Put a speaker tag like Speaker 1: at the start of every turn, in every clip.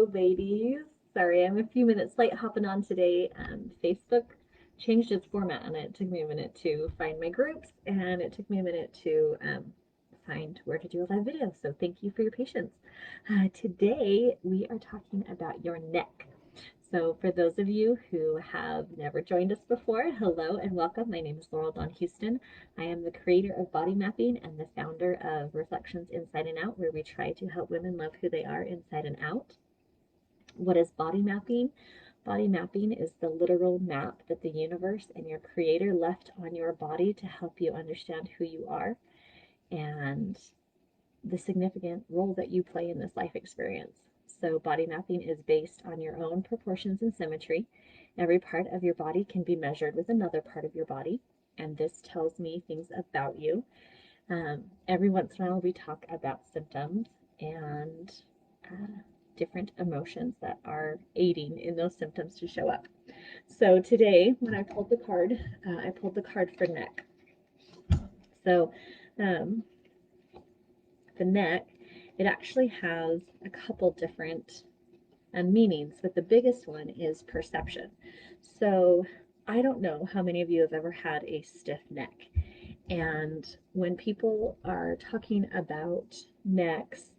Speaker 1: Hello, ladies. Sorry, I'm a few minutes late hopping on today. Facebook changed its format, and it took me a minute to find my groups, and it took me a minute to find where to do a live video. So thank you for your patience. Today we are talking about your neck. So for those of you who have never joined us before, hello and welcome. My name is Laurel Dawn Houston. I am the creator of body mapping and the founder of Reflections Inside and Out, where we try to help women love who they are inside and out. What is body mapping? Body mapping is the literal map that the universe and your creator left on your body to help you understand who you are and the significant role that you play in this life experience. So, body mapping is based on your own proportions and symmetry. Every part of your body can be measured with another part of your body, and this tells me things about you. Every once in a while, we talk about symptoms and different emotions that are aiding in those symptoms to show up. So, today, when I pulled the card, I pulled the card for neck. So, um, the neck, it actually has a couple different meanings, but the biggest one is perception. So I don't know how many of you have ever had a stiff neck. And when people are talking about necks,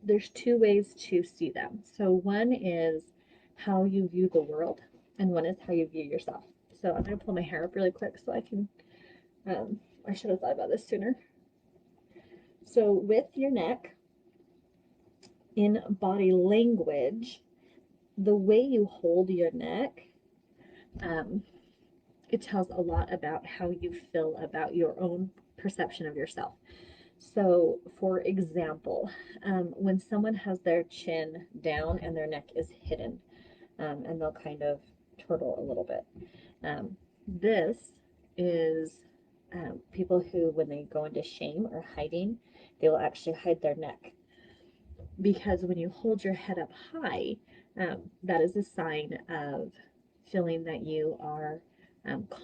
Speaker 1: there's two ways to see them. So one is how you view the world, and one is how you view yourself. So I'm going to pull my hair up really quick so I can, I should have thought about this sooner. So with your neck, in body language, the way you hold your neck, it tells a lot about how you feel about your own perception of yourself. So, for example, when someone has their chin down and their neck is hidden, and they'll kind of turtle a little bit, this is people who, when they go into shame or hiding, they will actually hide their neck. Because when you hold your head up high, that is a sign of feeling that you are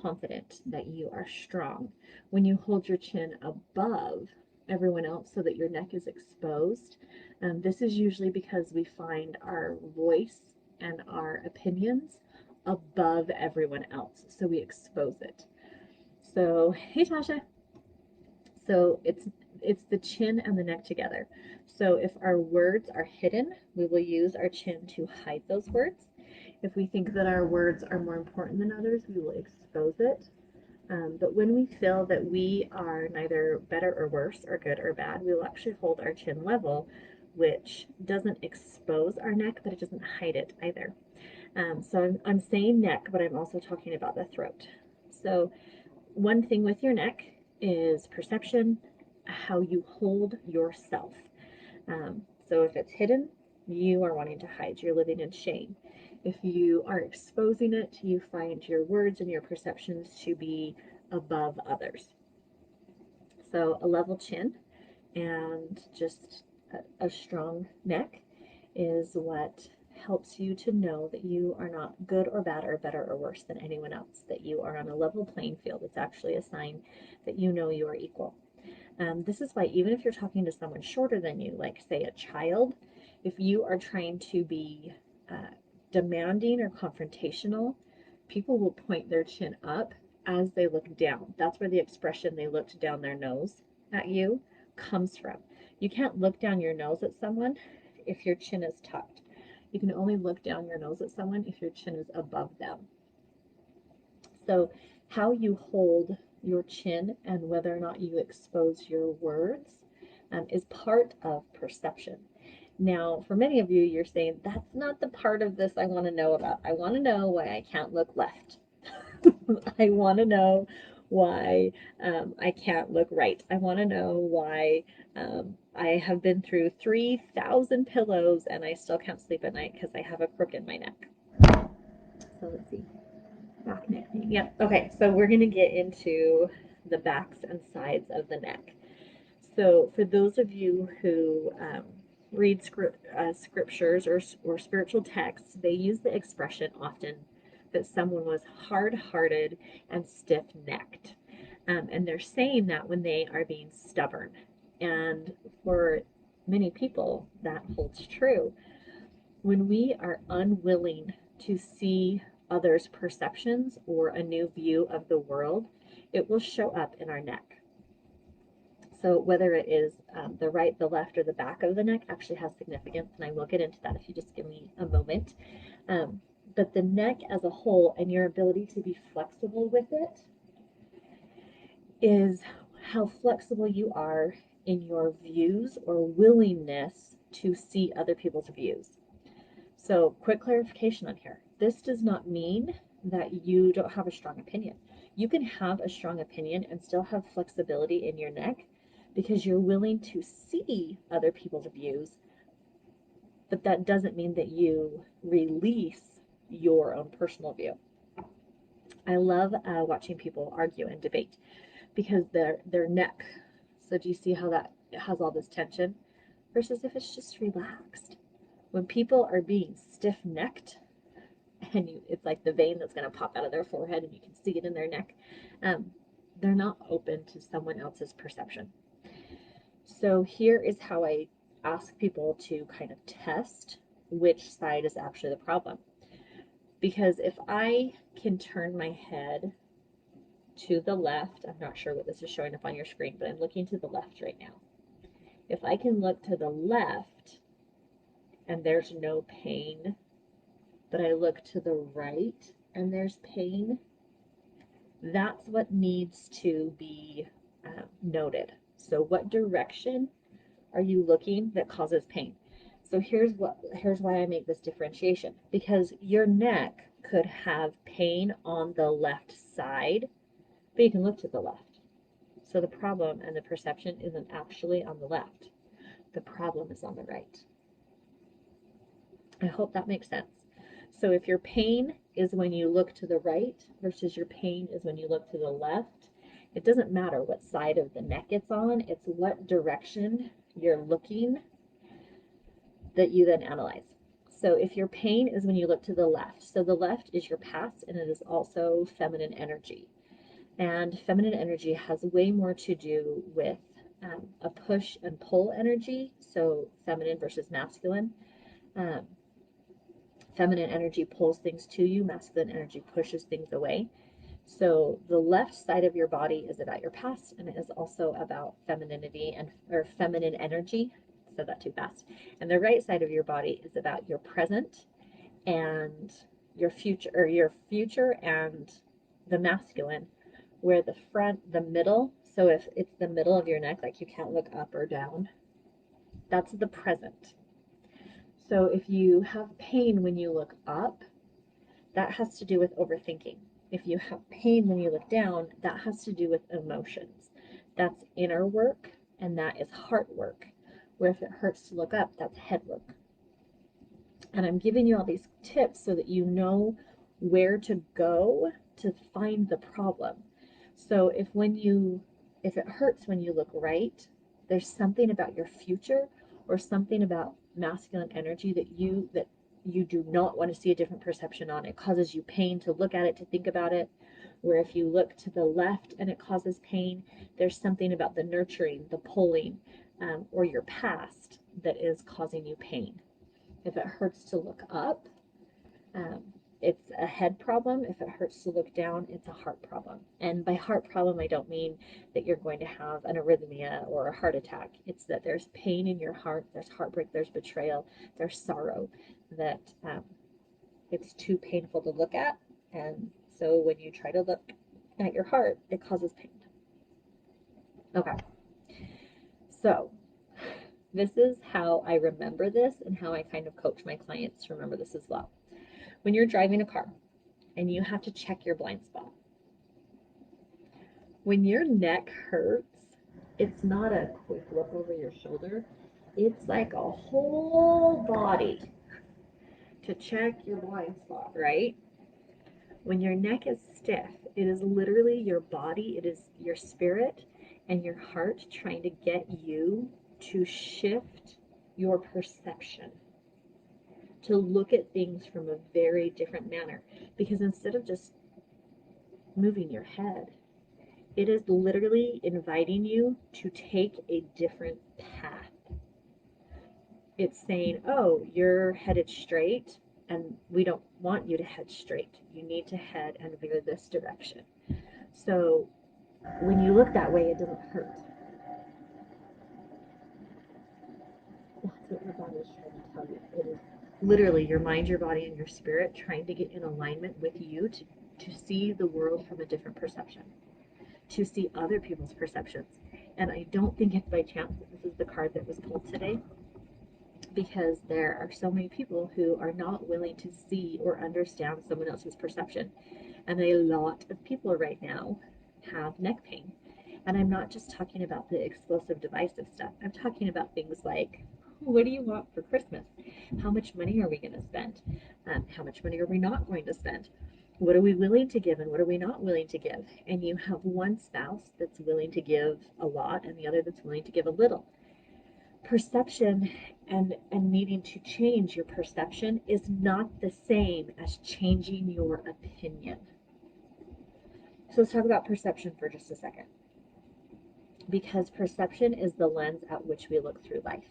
Speaker 1: confident, that you are strong. When you hold your chin above everyone else so that your neck is exposed, this is usually because we find our voice and our opinions above everyone else, so we expose it. So, hey Tasha. So it's the chin and the neck together. So if our words are hidden, we will use our chin to hide those words. If we think that our words are more important than others, we will expose it. But when we feel that we are neither better or worse or good or bad, we will actually hold our chin level, which doesn't expose our neck, but it doesn't hide it either. So I'm saying neck, but I'm also talking about the throat. So one thing with your neck is perception, how you hold yourself. So if it's hidden, you are wanting to hide, you're living in shame. If you are exposing it, you find your words and your perceptions to be above others. So a level chin and just a strong neck is what helps you to know that you are not good or bad or better or worse than anyone else, that you are on a level playing field. It's actually a sign that you know you are equal. This is why even if you're talking to someone shorter than you, like say a child, if you are trying to be demanding or confrontational, people will point their chin up as they look down. That's where the expression they looked down their nose at you comes from. You can't look down your nose at someone if your chin is tucked. You can only look down your nose at someone if your chin is above them. So how you hold your chin and whether or not you expose your words is part of perception. Now, for many of you, you're saying, that's not the part of this I want to know about. I want to know why I can't look left. I want to know why I can't look right. I want to know why I have been through 3,000 pillows and I still can't sleep at night because I have a crook in my neck. So let's see. Back neck. Yep. Okay, so we're going to get into the backs and sides of the neck. So for those of you who read scriptures or spiritual texts, they use the expression often that someone was hard-hearted and stiff-necked. And they're saying that when they are being stubborn. And for many people, that holds true. When we are unwilling to see others' perceptions or a new view of the world, it will show up in our neck. So whether it is the right, the left, or the back of the neck actually has significance, and I will get into that if you just give me a moment. But the neck as a whole and your ability to be flexible with it is how flexible you are in your views or willingness to see other people's views. So, quick clarification on here. This does not mean that you don't have a strong opinion. You can have a strong opinion and still have flexibility in your neck because you're willing to see other people's views, but that doesn't mean that you release your own personal view. I love watching people argue and debate because their neck. So do you see how that has all this tension? Versus if it's just relaxed. When people are being stiff-necked, and it's like the vein that's going to pop out of their forehead, and you can see it in their neck. They're not open to someone else's perception. So here is how I ask people to kind of test which side is actually the problem. Because if I can turn my head to the left, I'm not sure what this is showing up on your screen, but I'm looking to the left right now. If I can look to the left and there's no pain, but I look to the right and there's pain, that's what needs to be noted. So what direction are you looking that causes pain? So here's why I make this differentiation, because your neck could have pain on the left side, but you can look to the left. So the problem and the perception isn't actually on the left. The problem is on the right. I hope that makes sense. So if your pain is when you look to the right versus your pain is when you look to the left, it doesn't matter what side of the neck it's on, it's what direction you're looking that you then analyze. So if your pain is when you look to the left, so the left is your past and it is also feminine energy. And feminine energy has way more to do with a push and pull energy, so feminine versus masculine. Feminine energy pulls things to you, masculine energy pushes things away. So the left side of your body is about your past, and it is also about femininity or feminine energy. I said that too fast. And the right side of your body is about your present and your future and the masculine, where the front, the middle, so if it's the middle of your neck, like you can't look up or down, that's the present. So if you have pain when you look up, that has to do with overthinking. If you have pain when you look down, that has to do with emotions. That's inner work, and that is heart work. Where if it hurts to look up, that's head work. And I'm giving you all these tips so that you know where to go to find the problem. So if it hurts when you look right, there's something about your future or something about masculine energy that you do not want to see a different perception on. It causes you pain to look at it, to think about it. Where if you look to the left and it causes pain, there's something about the nurturing, the pulling, or your past that is causing you pain. If it hurts to look up, it's a head problem. If it hurts to look down, it's a heart problem. And by heart problem, I don't mean that you're going to have an arrhythmia or a heart attack. It's that there's pain in your heart, there's heartbreak, there's betrayal, there's sorrow, that it's too painful to look at. And so when you try to look at your heart, it causes pain. Okay. So this is how I remember this and how I kind of coach my clients to remember this as well. When you're driving a car and you have to check your blind spot, when your neck hurts, it's not a quick look over your shoulder. It's like a whole body to check your blind spot, right? When your neck is stiff, it is literally your body, it is your spirit and your heart trying to get you to shift your perception, to look at things from a very different manner. Because instead of just moving your head, it is literally inviting you to take a different path. It's saying, oh, you're headed straight, and we don't want you to head straight. You need to head and veer this direction. So when you look that way, it doesn't hurt. That's what your body is trying to tell you. It is literally your mind, your body, and your spirit trying to get in alignment with you to see the world from a different perception, to see other people's perceptions. And I don't think it's by chance that this is the card that was pulled today, because there are so many people who are not willing to see or understand someone else's perception. And a lot of people right now have neck pain. And I'm not just talking about the explosive, divisive stuff. I'm talking about things like, what do you want for Christmas? How much money are we going to spend? How much money are we not going to spend? What are we willing to give and what are we not willing to give? And you have one spouse that's willing to give a lot and the other that's willing to give a little. Perception and needing to change your perception is not the same as changing your opinion. So let's talk about perception for just a second, because perception is the lens at which we look through life.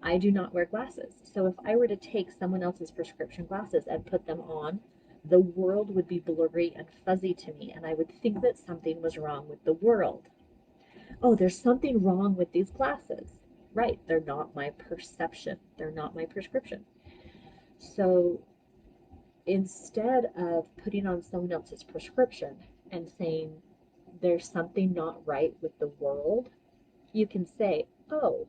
Speaker 1: I do not wear glasses. So if I were to take someone else's prescription glasses and put them on, the world would be blurry and fuzzy to me, and I would think that something was wrong with the world. Oh, there's something wrong with these glasses. Right, they're not my perception. They're not my prescription. So instead of putting on someone else's prescription and saying there's something not right with the world, you can say, oh,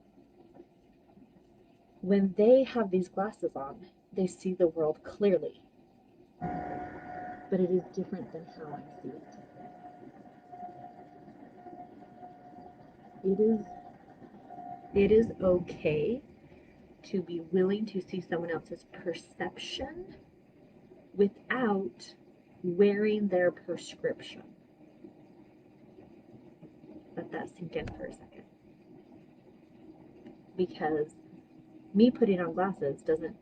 Speaker 1: when they have these glasses on, they see the world clearly, but it is different than how I see it. It is okay to be willing to see someone else's perception without wearing their prescription. Let that sink in for a second. Because me putting on glasses doesn't,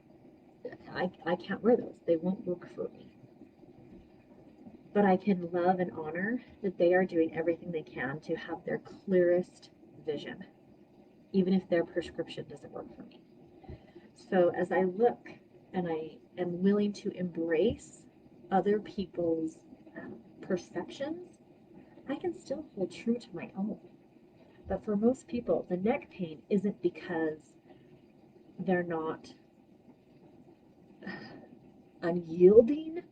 Speaker 1: I can't wear those. They won't work for me. But I can love and honor that they are doing everything they can to have their clearest vision, even if their prescription doesn't work for me. So as I look and I am willing to embrace other people's perceptions, I can still hold true to my own. But for most people, the neck pain isn't because they're not unyielding.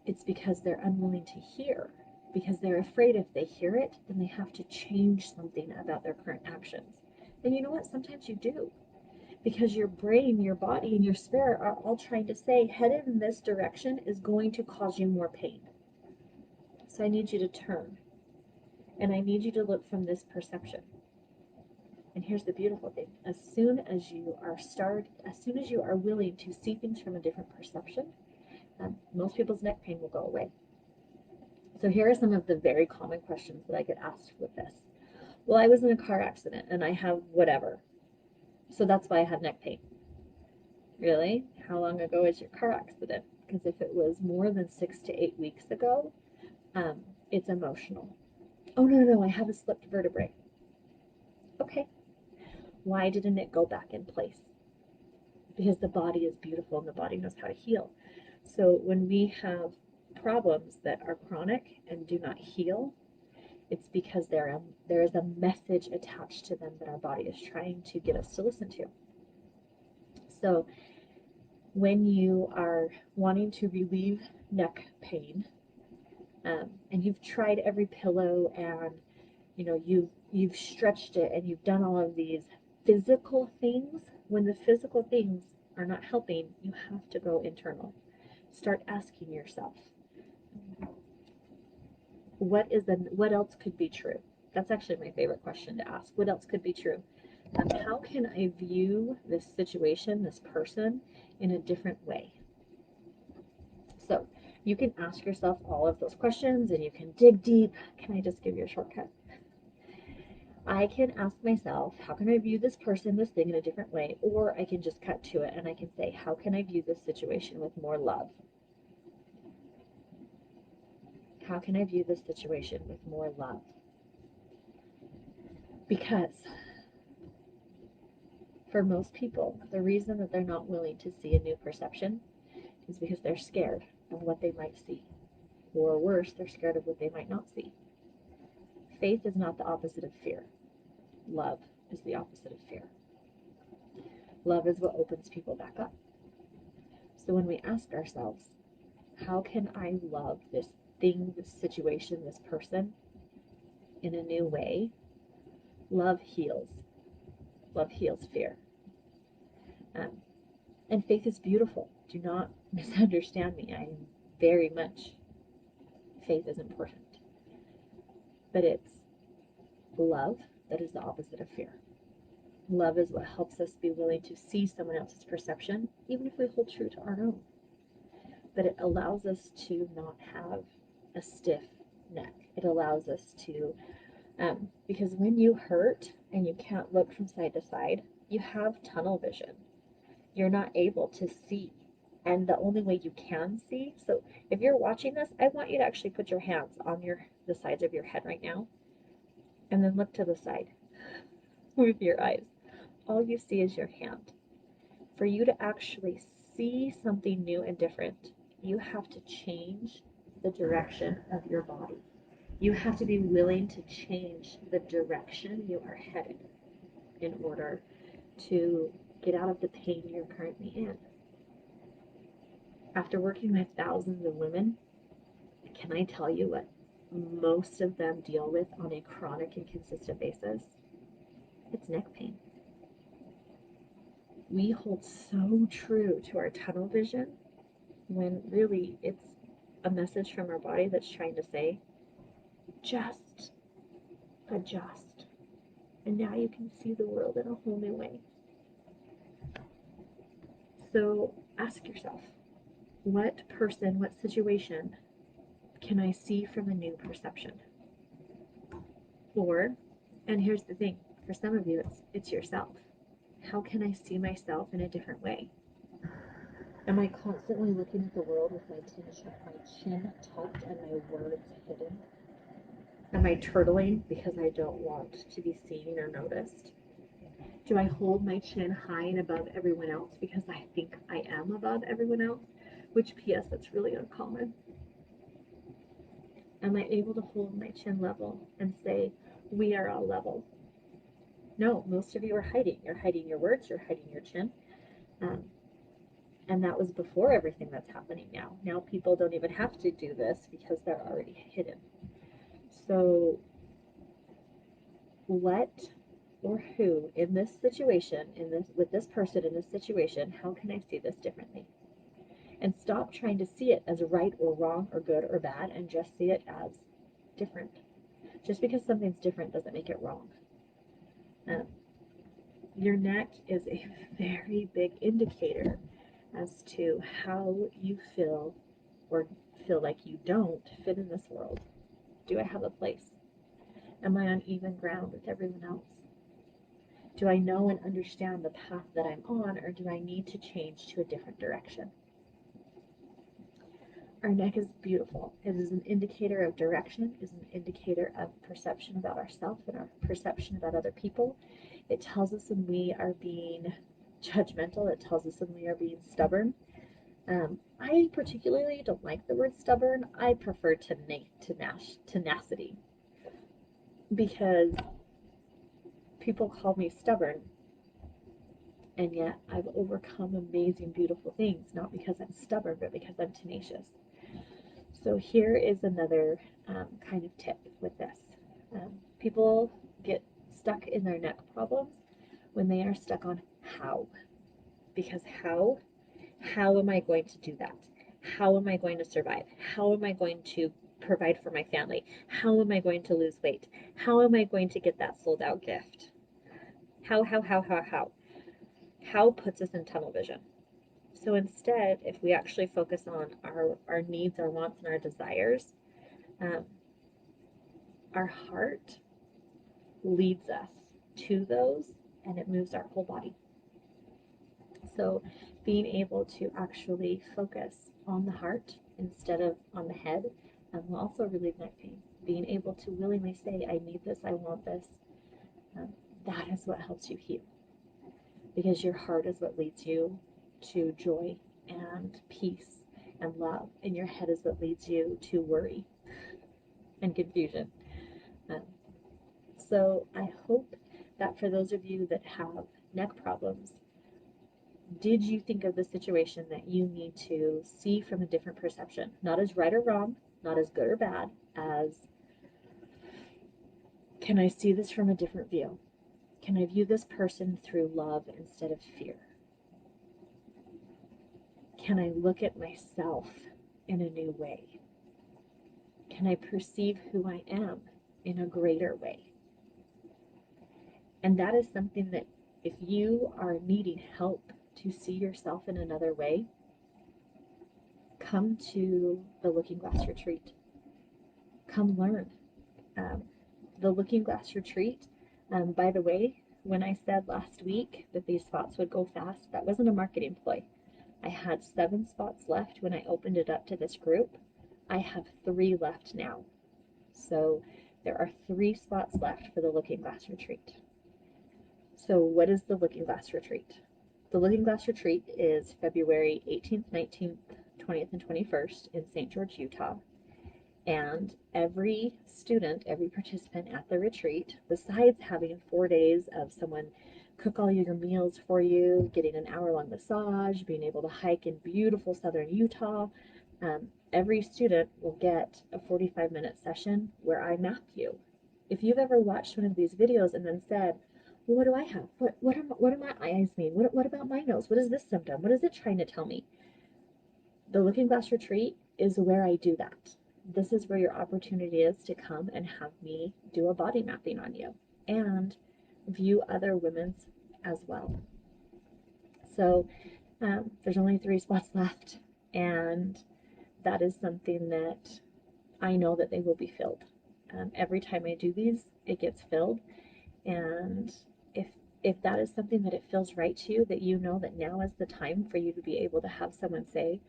Speaker 1: It's because they're unwilling to hear, because they're afraid if they hear it, then they have to change something about their current actions. And you know what? Sometimes you do, because your brain, your body, and your spirit are all trying to say, headed in this direction is going to cause you more pain. So I need you to turn, and I need you to look from this perception. And here's the beautiful thing. As soon as you are willing to see things from a different perception, most people's neck pain will go away. So here are some of the very common questions that I get asked with this. Well, I was in a car accident and I have whatever, so that's why I have neck pain. Really? How long ago was your car accident? Because if it was more than 6 to 8 weeks ago, it's emotional. Oh, no, I have a slipped vertebrae. Okay. Why didn't it go back in place? Because the body is beautiful and the body knows how to heal. So when we have problems that are chronic and do not heal, it's because there is a message attached to them that our body is trying to get us to listen to. So when you are wanting to relieve neck pain, and you've tried every pillow, and you've stretched it, and you've done all of these physical things, when the physical things are not helping, you have to go internal. Start asking yourself, what else could be true? That's actually my favorite question to ask. What else could be true? How can I view this situation, this person, in a different way? So you can ask yourself all of those questions and you can dig deep. Can I just give you a shortcut? I can ask myself, how can I view this person, this thing in a different way? Or I can just cut to it and I can say, how can I view this situation with more love? How can I view this situation with more love? Because For most people, the reason that they're not willing to see a new perception is because they're scared of what they might see. Or worse, they're scared of what they might not see. Faith is not the opposite of fear. Love is the opposite of fear. Love is what opens people back up. So when we ask ourselves, how can I love this thing, this situation, this person in a new way? Love heals. Love heals fear. And faith is beautiful. Do not misunderstand me. I am very much, faith is important. But it's love that is the opposite of fear. Love is what helps us be willing to see someone else's perception, even if we hold true to our own. But it allows us to not have a stiff neck. It allows us to, because when you hurt and you can't look from side to side, you have tunnel vision. You're not able to see. And the only way you can see, so if you're watching this, I want you to actually put your hands on the sides of your head right now, and then look to the side with your eyes. All you see is your hand. For you to actually see something new and different, you have to change the direction of your body. You have to be willing to change the direction you are headed in order to get out of the pain you're currently in. After working with thousands of women, can I tell you what most of them deal with on a chronic and consistent basis? It's neck pain. We hold so true to our tunnel vision when really it's a message from our body that's trying to say, just adjust. And now you can see the world in a whole new way. So ask yourself, what person, what situation can I see from a new perception? Or, and here's the thing, for some of you, it's yourself. How can I see myself in a different way? Am I constantly looking at the world with my chin tucked and my words hidden? Am I turtling because I don't want to be seen or noticed? Do I hold my chin high and above everyone else because I think I am above everyone else? Which, P.S., that's really uncommon. Am I able to hold my chin level and say, we are all level? No, most of you are hiding. You're hiding your words, you're hiding your chin. And that was before everything that's happening now. Now people don't even have to do this because they're already hidden. So what or who in this situation, with this person in this situation, how can I see this differently? And stop trying to see it as right or wrong or good or bad, and just see it as different. Just because something's different doesn't make it wrong. Your neck is a very big indicator as to how you feel or feel like you don't fit in this world. Do I have a place? Am I on even ground with everyone else? Do I know and understand the path that I'm on, or do I need to change to a different direction? Our neck is beautiful. It is an indicator of direction, it is an indicator of perception about ourselves and our perception about other people. It tells us when we are being judgmental. It tells us when we are being stubborn. I particularly don't like the word stubborn. I prefer tenacity, because people call me stubborn, and yet I've overcome amazing, beautiful things, not because I'm stubborn, but because I'm tenacious. So here is another kind of tip with this. People get stuck in their neck problems when they are stuck on how. Because how am I going to do that? How am I going to survive? How am I going to provide for my family? How am I going to lose weight? How am I going to get that sold out gift? How? How puts us in tunnel vision. So instead, if we actually focus on our needs, our wants, and our desires, our heart leads us to those, and it moves our whole body. So being able to actually focus on the heart instead of on the head will also relieve neck pain. Being able to willingly say, I need this, I want this, that is what helps you heal. because your heart is what leads you to joy and peace and love, and your head is what leads you to worry and confusion. Um, so I hope that for those of you that have neck problems, did you think of the situation that you need to see from a different perception? Not as right or wrong, not as good or bad, as can I see this from a different view? Can I view this person through love instead of fear? Can I look at myself in a new way? Can I perceive who I am in a greater way? And that is something that if you are needing help to see yourself in another way, come to the Looking Glass Retreat. Come learn. Um, the Looking Glass Retreat, by the way, when I said last week that these spots would go fast, that wasn't a marketing ploy. I had 7 spots left when I opened it up to this group. I have 3 left now. So there are 3 spots left for the Looking Glass Retreat. So what is the Looking Glass Retreat? The Looking Glass Retreat is February 18th, 19th, 20th, and 21st in St. George, Utah. And every student, every participant at the retreat, besides having 4 days of someone cook all your meals for you, getting an hour-long massage, being able to hike in beautiful southern Utah, every student will get a 45-minute session where I map you. If you've ever watched one of these videos and then said, well, what do I have? What do my eyes mean? What about my nose? What is this symptom? What is it trying to tell me? The Looking Glass Retreat is where I do that. This is where your opportunity is to come and have me do a body mapping on you and view other women's as well. So there's only 3 spots left, and that is something that I know that they will be filled. Every time I do these, it gets filled, and if that is something that it feels right to you, that you know that now is the time for you to be able to have someone say,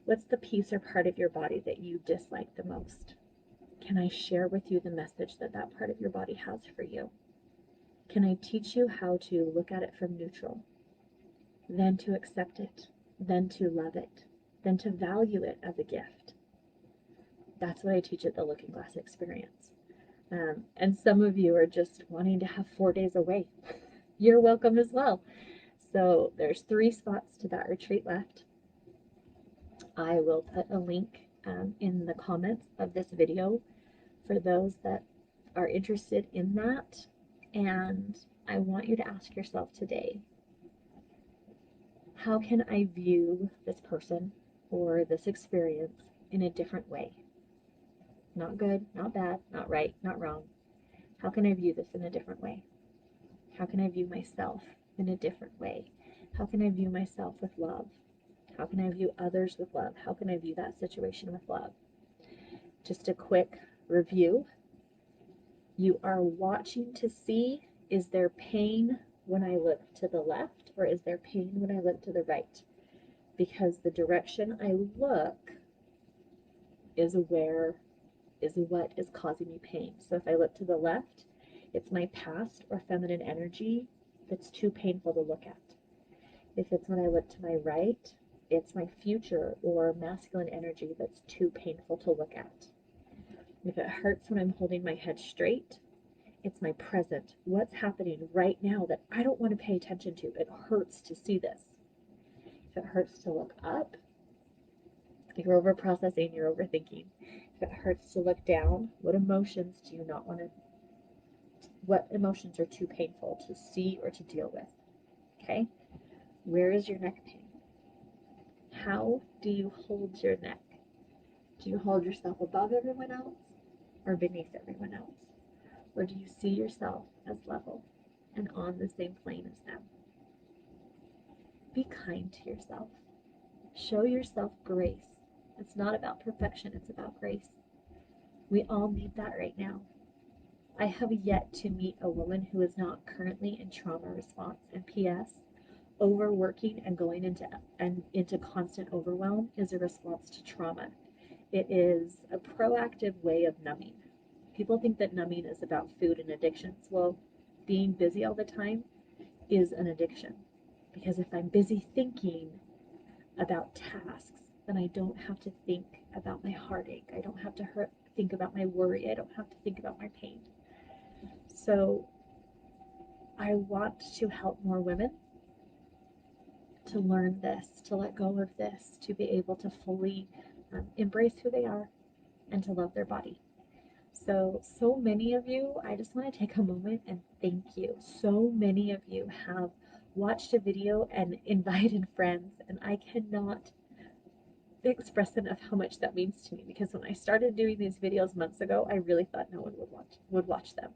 Speaker 1: what's the piece or part of your body that you dislike the most? Can I share with you the message that that part of your body has for you? Can I teach you how to look at it from neutral, then to accept it, then to love it, then to value it as a gift? That's what I teach at the Looking Glass Experience. And some of you are just wanting to have 4 days away. You're welcome as well. So there's 3 spots to that retreat left. I will put a link in the comments of this video for those that are interested in that. And I want you to ask yourself today, how can I view this person or this experience in a different way? Not good, not bad, not right, not wrong. How can I view this in a different way? How can I view myself in a different way? How can I view myself with love? How can I view others with love? How can I view that situation with love? Just a quick review. You are watching to see, is there pain when I look to the left, or is there pain when I look to the right? Because the direction I look is what is causing me pain. So if I look to the left, it's my past or feminine energy that's too painful to look at. If it's when I look to my right, it's my future or masculine energy that's too painful to look at. If it hurts when I'm holding my head straight, it's my present. What's happening right now that I don't want to pay attention to? It hurts to see this. If it hurts to look up, you're over processing, you're overthinking. If it hurts to look down, what emotions do you not want to, what emotions are too painful to see or to deal with? Okay? Where is your neck pain? How do you hold your neck? Do you hold yourself above everyone else or beneath everyone else? Or do you see yourself as level and on the same plane as them? Be kind to yourself. Show yourself grace. It's not about perfection, it's about grace. We all need that right now. I have yet to meet a woman who is not currently in trauma response. And P.S., overworking and going into constant overwhelm is a response to trauma. It is a proactive way of numbing. People think that numbing is about food and addictions. Well, being busy all the time is an addiction. Because if I'm busy thinking about tasks, then I don't have to think about my heartache. I don't have to think about my worry. I don't have to think about my pain. So I want to help more women to learn this, to let go of this, to be able to fully embrace who they are and to love their body. So many of you, I just want to take a moment and thank you. So many of you have watched a video and invited friends, and I cannot express enough how much that means to me, because when I started doing these videos months ago, I really thought no one would watch them.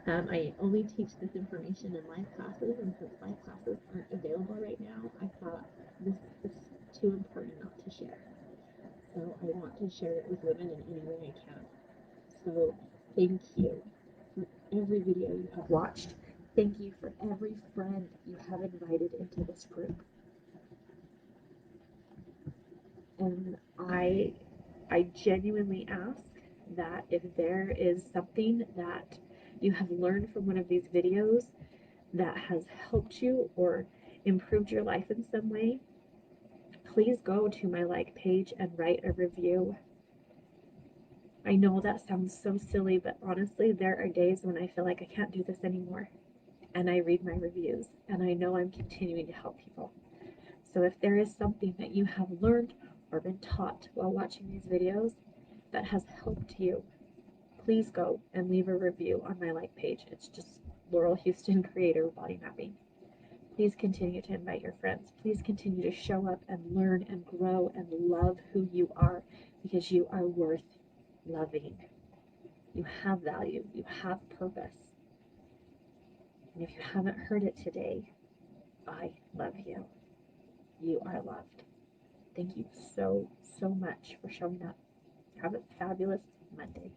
Speaker 1: I only teach this information in live classes, and since live classes aren't available right now, I thought this is too important not to share. So I want to share it with women in any way I can. So thank you for every video you have watched. Thank you for every friend you have invited into this group. And I genuinely ask that if there is something that you have learned from one of these videos that has helped you or improved your life in some way, please go to my like page and write a review. I know that sounds so silly, but honestly, there are days when I feel like I can't do this anymore. And I read my reviews, and I know I'm continuing to help people. So if there is something that you have learned or been taught while watching these videos that has helped you, please go and leave a review on my like page. It's just Laurel Houston, creator of body mapping. Please continue to invite your friends. Please continue to show up and learn and grow and love who you are, because you are worth loving. You have value. You have purpose. And if you haven't heard it today, I love you. You are loved. Thank you so, so much for showing up. Have a fabulous Monday.